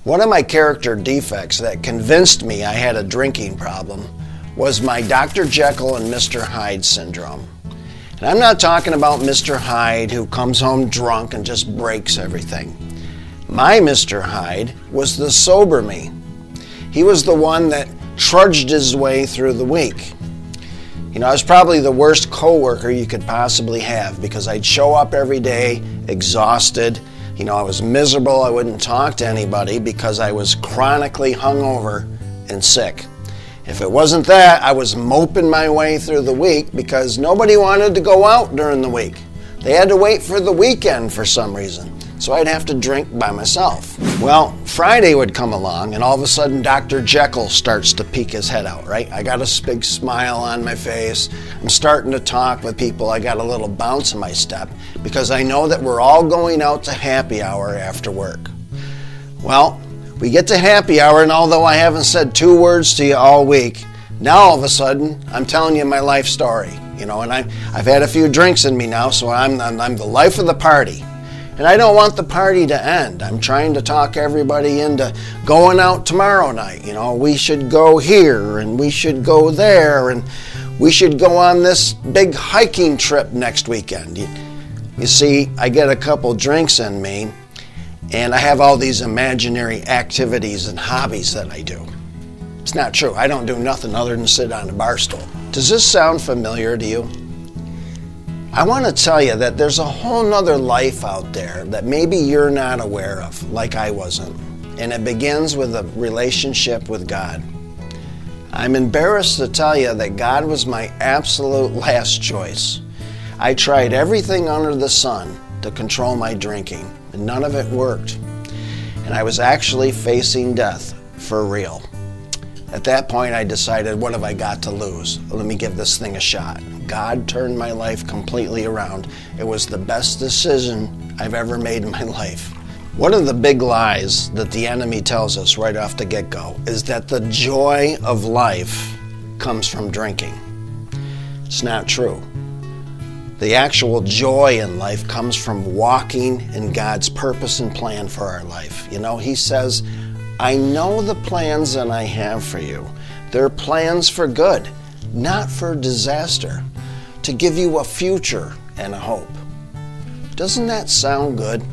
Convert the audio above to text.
One of my character defects that convinced me I had a drinking problem was my Dr. Jekyll and Mr. Hyde syndrome. And I'm not talking about Mr. Hyde who comes home drunk and just breaks everything. My Mr. Hyde was the sober me. He was the one that trudged his way through the week. You know, I was probably the worst coworker you could possibly have because I'd show up every day exhausted. You know, I was miserable. I wouldn't talk to anybody because I was chronically hungover and sick. If it wasn't that, I was moping my way through the week because nobody wanted to go out during the week. They had to wait for the weekend for some reason, so I'd have to drink by myself. Well, Friday would come along and all of a sudden Dr. Jekyll starts to peek his head out, right? I got a big smile on my face. I'm starting to talk with people. I got a little bounce in my step because I know that we're all going out to happy hour after work. Well, we get to happy hour, and although I haven't said 2 words to you all week, now all of a sudden I'm telling you my life story, you know, and I've had a few drinks in me now, so I'm the life of the party. And I don't want the party to end. I'm trying to talk everybody into going out tomorrow night. You know, we should go here and we should go there and we should go on this big hiking trip next weekend. You see, I get a couple drinks in me and I have all these imaginary activities and hobbies that I do. It's not true. I don't do nothing other than sit on a bar stool. Does this sound familiar to you? I want to tell you that there's a whole nother life out there that maybe you're not aware of, like I wasn't. And it begins with a relationship with God. I'm embarrassed to tell you that God was my absolute last choice. I tried everything under the sun to control my drinking, and none of it worked. And I was actually facing death for real. At that point, I decided, what have I got to lose? Let me give this thing a shot. God turned my life completely around. It was the best decision I've ever made in my life. One of the big lies that the enemy tells us right off the get-go is that the joy of life comes from drinking. It's not true. The actual joy in life comes from walking in God's purpose and plan for our life. You know, He says, I know the plans that I have for you. They're plans for good, not for disaster, to give you a future and a hope. Doesn't that sound good?